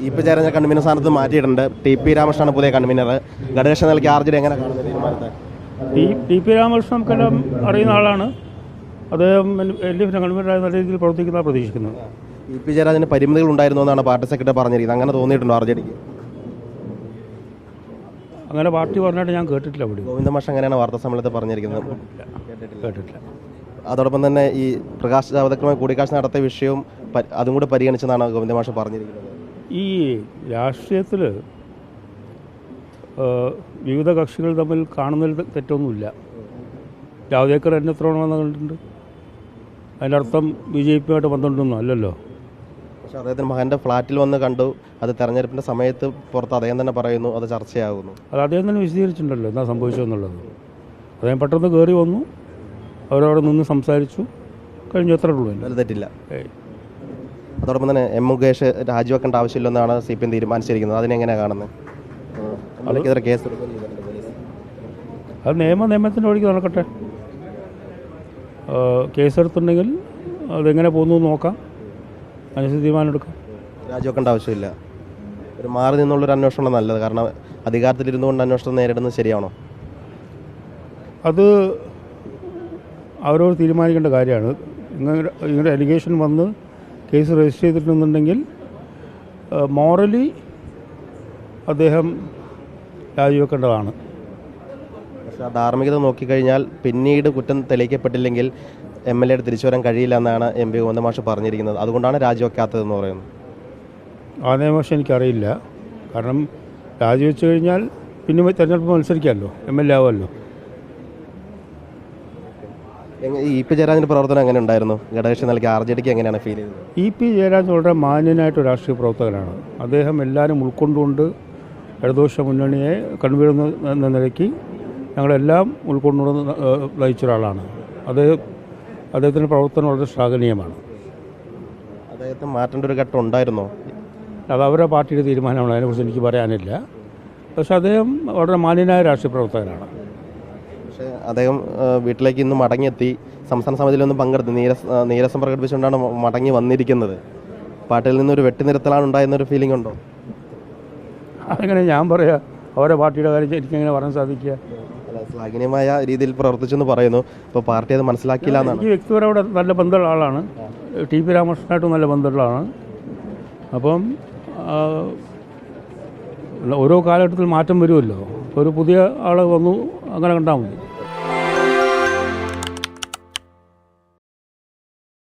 ഇപ്പോൾ ചേരുന്ന കൺവീനർ സ്ഥാനത്ത് മാറ്റിയിട്ടുണ്ട്. ടി.പി. രാമകൃഷ്ണനാണ് പുതിയ കൺവീനർ. ഗണേശൻ നൽകി ആർജി എങ്ങനെ കാണുന്നത് തീരുമാനത്തെ? ടി.പി. രാമകൃഷ്ണൻ നമുക്കെല്ലാം അറിയുന്ന ആളാണ്. അദ്ദേഹം LDF കൺവീനറായ നല്ല രീതിയിൽ പ്രവർത്തിക്കുന്ന പ്രതീക്ഷിക്കുന്നത്. പി ജയരാജന് പരിമിതികൾ ഉണ്ടായിരുന്നു എന്നാണ് പാർട്ടി സെക്രട്ടറി പറഞ്ഞിരിക്കുന്നത്. അങ്ങനെ തോന്നിയിട്ടുണ്ടോ ആർജെഡിക്ക്? അങ്ങനെ പാർട്ടി പറഞ്ഞിട്ട് ഞാൻ കേട്ടിട്ടില്ല. ഗോവിന്ദമാഷ് അങ്ങനെയാണ് വാർത്താ സമ്മേളനത്തിൽ പറഞ്ഞിരിക്കുന്നത്. കേട്ടിട്ടില്ല. അതോടൊപ്പം തന്നെ ഈ പ്രകാശ് ജാവദേക്കറുമായി കൂടിക്കാഴ്ച നടത്തിയ വിഷയവും അതും കൂടെ പരിഗണിച്ചെന്നാണ് ഗോവിന്ദമാഷ് പറഞ്ഞിരിക്കുന്നത്. ഈ രാഷ്ട്രീയത്തിൽ വിവിധ കക്ഷികൾ തമ്മിൽ കാണുന്നതിൽ തെറ്റൊന്നുമില്ല. ജാവദേക്കർ എന്നെ എത്ര തവണ കണ്ടിട്ടുണ്ട്. അതിൻ്റെ അർത്ഥം BJP-യുമായിട്ട് ബന്ധമുണ്ടെന്നോ അല്ലല്ലോ. പക്ഷേ അദ്ദേഹത്തിന് മകൻ്റെ ഫ്ലാറ്റിൽ വന്ന് കണ്ടു. അത് തെരഞ്ഞെടുപ്പിൻ്റെ സമയത്ത് പുറത്ത് അദ്ദേഹം തന്നെ പറയുന്നു അത് ചർച്ചയാകുന്നു. അത് അദ്ദേഹം തന്നെ വിശദീകരിച്ചിട്ടുണ്ടല്ലോ എന്താ സംഭവിച്ചതെന്നുള്ളത്. അദ്ദേഹം പെട്ടെന്ന് കയറി വന്നു, അവരവിടെ നിന്ന് സംസാരിച്ചു, കഴിഞ്ഞു. എത്ര ഉള്ളൂ, അത് തെറ്റില്ല. അതോടൊപ്പം തന്നെ മുകേഷ് രാജിവെക്കേണ്ട ആവശ്യമില്ലെന്നാണ് CPM തീരുമാനിച്ചിരിക്കുന്നത്. അതിനെങ്ങനെയാണ് കാണുന്നത്? അവർക്കെതിരെ കേസ് അത് നിയമത്തിൻ്റെ വഴിക്ക് നടക്കട്ടെ. കേസെടുത്തിട്ടുണ്ടെങ്കിൽ അതെങ്ങനെ പോകുന്നു നോക്കാം, അതിനനുസരിച്ച് തീരുമാനമെടുക്കാം. രാജിവെക്കേണ്ട ആവശ്യമില്ല. ഒരു മാറി നിന്നുള്ളൊരു അന്വേഷണം നല്ലത്. കാരണം അധികാരത്തിലിരുന്നു കൊണ്ട് അന്വേഷണം നേരിടുന്നത് ശരിയാണോ? അത് അവരോട് തീരുമാനിക്കേണ്ട കാര്യമാണ്. ഇങ്ങനെ അലിഗേഷൻ വന്ന് കേസ് രജിസ്റ്റർ ചെയ്തിട്ടുണ്ടെന്നുണ്ടെങ്കിൽ മോറലി അദ്ദേഹം രാജിവെക്കേണ്ടതാണ്. പക്ഷേ ആ ധാർമ്മികത നോക്കിക്കഴിഞ്ഞാൽ പിന്നീട് കുറ്റം തെളിയിക്കപ്പെട്ടില്ലെങ്കിൽ MLA തിരിച്ചു വരാൻ കഴിയില്ല എന്നാണ് MP ഗോവിന്ദമാഷ് പറഞ്ഞിരിക്കുന്നത്. അതുകൊണ്ടാണ് രാജിവെക്കാത്തതെന്ന് പറയുന്നത്. ആ നിയമവശം എനിക്കറിയില്ല. കാരണം രാജിവെച്ച് കഴിഞ്ഞാൽ പിന്നെ തെരഞ്ഞെടുപ്പ് മത്സരിക്കാമല്ലോ, MLA ആവുമല്ലോ. EP ജയരാജൻ്റെ പ്രവർത്തനം എങ്ങനെ ഉണ്ടായിരുന്നു? ഗണേശൻ നൽകി RJDക്ക് എങ്ങനെയാണ് ഫീൽ ചെയ്തത്? EP ജയരാജൻ വളരെ മാന്യനായിട്ട് രാഷ്ട്രീയ പ്രവർത്തകനാണ്. അദ്ദേഹം എല്ലാവരും ഉൾക്കൊണ്ടുകൊണ്ട് ഇടതുപക്ഷ മുന്നണിയെ കൺവീനർ എന്ന നിലയ്ക്ക് ഞങ്ങളെല്ലാം ഉൾക്കൊണ്ടുകൊണ്ട് നയിച്ച ഒരാളാണ്. അദ്ദേഹത്തിൻ്റെ പ്രവർത്തനം വളരെ ശ്ലാഘനീയമാണ്. അദ്ദേഹത്തെ മാറ്റേണ്ട ഒരു ഘട്ടം ഉണ്ടായിരുന്നോ? അത് അവരുടെ പാർട്ടിയുടെ തീരുമാനമാണ്, അതിനെക്കുറിച്ച് എനിക്ക് പറയാനില്ല. പക്ഷേ അദ്ദേഹം വളരെ മാന്യനായ രാഷ്ട്രീയ പ്രവർത്തകനാണ്. പക്ഷേ അദ്ദേഹം വീട്ടിലേക്ക് ഇന്ന് മടങ്ങിയെത്തി. സംസ്ഥാന സമിതിയിലൊന്നും പങ്കെടുത്ത് നീരസം പ്രകടിപ്പിച്ചുകൊണ്ടാണ് മടങ്ങി വന്നിരിക്കുന്നത്. പാർട്ടിയിൽ നിന്നൊരു വെട്ടിനിരത്തലാണ് ഉണ്ടായെന്നൊരു ഫീലിംഗ് ഉണ്ടോ? അങ്ങനെ ഞാൻ പറയാം, അവരുടെ പാർട്ടിയുടെ കാര്യം എനിക്കെങ്ങനെ പറയാൻ സാധിക്കുക? ശ്ലാഘനീയമായ രീതിയിൽ പ്രവർത്തിച്ചെന്ന് പറയുന്നു. ഇപ്പോൾ പാർട്ടി അത് മനസ്സിലാക്കിയില്ല എന്നാണ്. ഈ വ്യക്തിപരമായിട്ട് നല്ല ബന്ധമുള്ള ആളാണ്. ടി.പി. രാമകൃഷ്ണനായിട്ടും നല്ല ബന്ധമുള്ള ആളാണ്. അപ്പം ഓരോ കാലഘട്ടത്തിൽ മാറ്റം വരുമല്ലോ. ഒരു പുതിയ ആൾ വന്നു, അങ്ങനെ കണ്ടാൽ മതി.